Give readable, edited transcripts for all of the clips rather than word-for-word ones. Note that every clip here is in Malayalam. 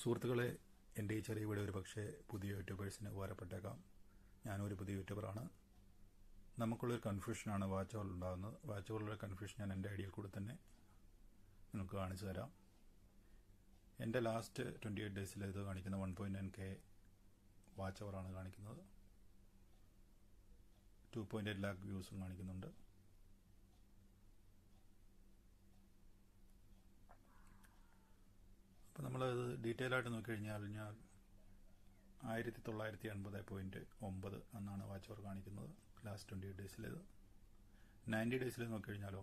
സുഹൃത്തുക്കളെ, എൻ്റെ ഈ ചെറിയ വീഡിയോ ഒരു പക്ഷേ പുതിയ യൂട്യൂബേഴ്സിന് ഉപകാരപ്പെട്ടേക്കാം. ഞാനൊരു പുതിയ യൂട്യൂബറാണ്. നമുക്കുള്ളൊരു കൺഫ്യൂഷനാണ് വാച്ച് അവർ ഉണ്ടാകുന്നത്. വാച്ച് അവറുള്ള കൺഫ്യൂഷൻ ഞാൻ എൻ്റെ ഐഡിയയിൽ കൂടെ തന്നെ നിങ്ങൾക്ക് കാണിച്ചു തരാം. എൻ്റെ ലാസ്റ്റ് 28 ഡേയ്സിൽ ഇത് കാണിക്കുന്ന 1.9K വാച്ച് അവറാണ് കാണിക്കുന്നത്. 2.8 ലാക്ക് വ്യൂസും കാണിക്കുന്നുണ്ട്. അപ്പോൾ നമ്മളത് ഡീറ്റെയിൽ ആയിട്ട് നോക്കിക്കഴിഞ്ഞാൽ 1980.9 എന്നാണ് വാച്ച് അവർ കാണിക്കുന്നത് ലാസ്റ്റ് 28 ഡേയ്സിലേത്. 90 ഡേയ്സിൽ നോക്കിക്കഴിഞ്ഞാലോ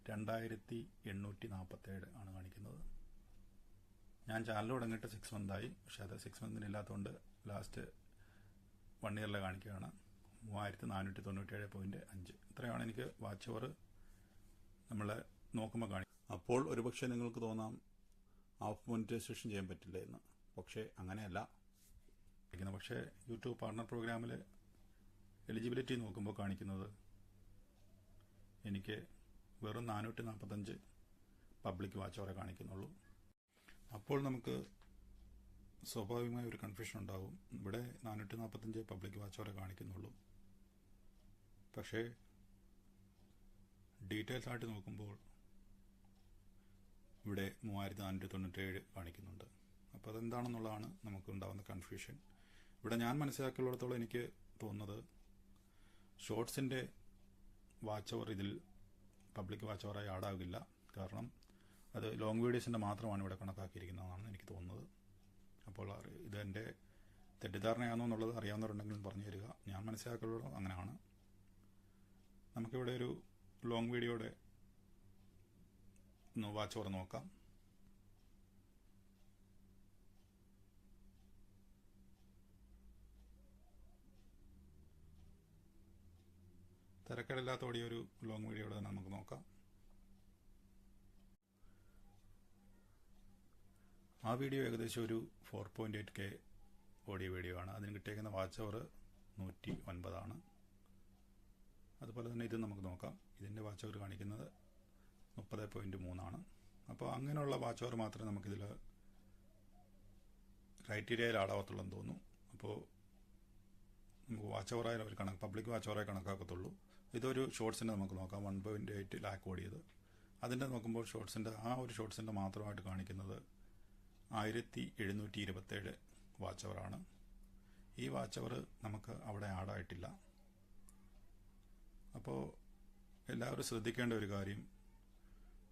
2847 ആണ് കാണിക്കുന്നത്. ഞാൻ ചാനൽ തുടങ്ങിയിട്ട് 6 മന്തായി. പക്ഷെ അത് 6 മന്തിന് ഇല്ലാത്തതുകൊണ്ട് ലാസ്റ്റ് 1 ഇയറിലെ കാണിക്കുകയാണ്. 3497.5 ഇത്രയാണ് എനിക്ക് വാച്ച് അവർ നമ്മൾ നോക്കുമ്പോൾ കാണിക്കും. അപ്പോൾ ഒരുപക്ഷെ നിങ്ങൾക്ക് തോന്നാം ഹാഫ് മോണിറ്റൈസേഷൻ ചെയ്യാൻ പറ്റില്ല എന്ന്. പക്ഷേ അങ്ങനെയല്ല. പക്ഷേ യൂട്യൂബ് പാർട്ണർ പ്രോഗ്രാമിൽ എലിജിബിലിറ്റി നോക്കുമ്പോൾ കാണിക്കുന്നത് എനിക്ക് വെറും 445 പബ്ലിക് വാച്ച് അവറെ കാണിക്കുന്നുള്ളൂ. അപ്പോൾ നമുക്ക് സ്വാഭാവികമായ ഒരു കൺഫ്യൂഷൻ ഉണ്ടാവും. ഇവിടെ 445 പബ്ലിക് വാച്ച് അവറെ കാണിക്കുന്നുള്ളൂ. പക്ഷേ ഡീറ്റെയിൽസ് ആയിട്ട് നോക്കുമ്പോൾ ഇവിടെ 3497 കാണിക്കുന്നുണ്ട്. അപ്പോൾ അതെന്താണെന്നുള്ളതാണ് നമുക്ക് ഉണ്ടാകുന്ന കൺഫ്യൂഷൻ. ഇവിടെ ഞാൻ മനസ്സിലാക്കിയുള്ളിടത്തോളം എനിക്ക് തോന്നുന്നത് ഷോർട്സിൻ്റെ വാച്ച് അവർ ഇതിൽ പബ്ലിക് വാച്ച് അവറായി ആഡാകില്ല. കാരണം അത് ലോങ് വീഡിയോസിൻ്റെ മാത്രമാണ് ഇവിടെ കണക്കാക്കിയിരിക്കുന്നതെന്നാണ് എനിക്ക് തോന്നുന്നത്. അപ്പോൾ ഇതെൻ്റെ തെറ്റിദ്ധാരണയാണോ എന്നുള്ളത് അറിയാവുന്നവരുണ്ടെങ്കിൽ പറഞ്ഞു തരിക. ഞാൻ മനസ്സിലാക്കിയുള്ളൂ അങ്ങനെയാണ്. നമുക്കിവിടെ ഒരു ലോങ് വീഡിയോയുടെ വാച്ച് അവർ നോക്കാം. തിരക്കേടില്ലാത്ത ഓടിയ ഒരു ലോങ് വീഡിയോയുടെ തന്നെ നമുക്ക് നോക്കാം. ആ വീഡിയോ ഏകദേശം ഒരു 4.8K ഓഡിയോ വീഡിയോ ആണ്. അതിന് കിട്ടിയേക്കുന്ന വാച്ച് അവർ 109 ആണ്. അതുപോലെ തന്നെ ഇത് നമുക്ക് നോക്കാം. ഇതിൻ്റെ വാച്ച് അവർ കാണിക്കുന്നത് 30.3 ആണ്. അപ്പോൾ അങ്ങനെയുള്ള വാച്ച് അവർ മാത്രമേ നമുക്കിതിൽ ക്രൈറ്റീരിയയിൽ ആടാവത്തുള്ളൂ എന്ന് തോന്നുന്നു. അപ്പോൾ നമുക്ക് വാച്ച് അവറായി അവർ പബ്ലിക് വാച്ച് അവറായി കണക്കാക്കത്തുള്ളൂ. ഇതൊരു ഷോർട്സിൻ്റെ നമുക്ക് നോക്കാം. 1.8 ലാക്ക് ഓടിയത്. അതിൻ്റെ നോക്കുമ്പോൾ ഒരു ഷോർട്സിൻ്റെ മാത്രമായിട്ട് കാണിക്കുന്നത് 1727 വാച്ച് അവറാണ്. ഈ വാച്ച് അവർ നമുക്ക് അവിടെ ആഡായിട്ടില്ല. അപ്പോൾ എല്ലാവരും ശ്രദ്ധിക്കേണ്ട ഒരു കാര്യം,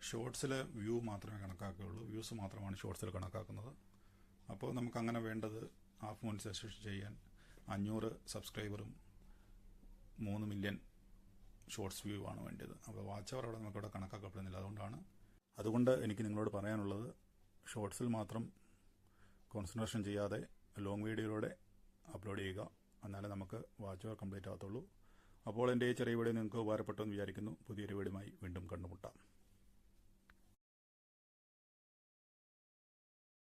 ഷോർട്സിലെ വ്യൂ മാത്രമേ കണക്കാക്കുകയുള്ളൂ. വ്യൂസ് മാത്രമാണ് ഷോർട്സിൽ കണക്കാക്കുന്നത്. അപ്പോൾ നമുക്കങ്ങനെ വേണ്ടത് ഹാഫ് മോണിറ്റൈസേഷൻ ചെയ്യാൻ 500 സബ്സ്ക്രൈബറും 3 മില്യൺ ഷോർട്സ് വ്യൂ ആണ് വേണ്ടത്. അപ്പോൾ വാച്ച് അവർ അവിടെ നമുക്കിവിടെ കണക്കാക്കപ്പെടുന്നില്ല. അതുകൊണ്ട് എനിക്ക് നിങ്ങളോട് പറയാനുള്ളത്, ഷോർട്സിൽ മാത്രം കോൺസെൻട്രേഷൻ ചെയ്യാതെ ലോങ് വീഡിയോയിലൂടെ അപ്ലോഡ് ചെയ്യുക. എന്നാലേ നമുക്ക് വാച്ച് അവർ കംപ്ലീറ്റ് ആകത്തുള്ളൂ. അപ്പോൾ എൻ്റെ ഈ ചെറിയ വീഡിയോ നിങ്ങൾക്ക് ഉപകാരപ്പെട്ടു എന്ന് വിചാരിക്കുന്നു. പുതിയൊരു വീഡിയോയുമായി വീണ്ടും കണ്ടുമുട്ടാം.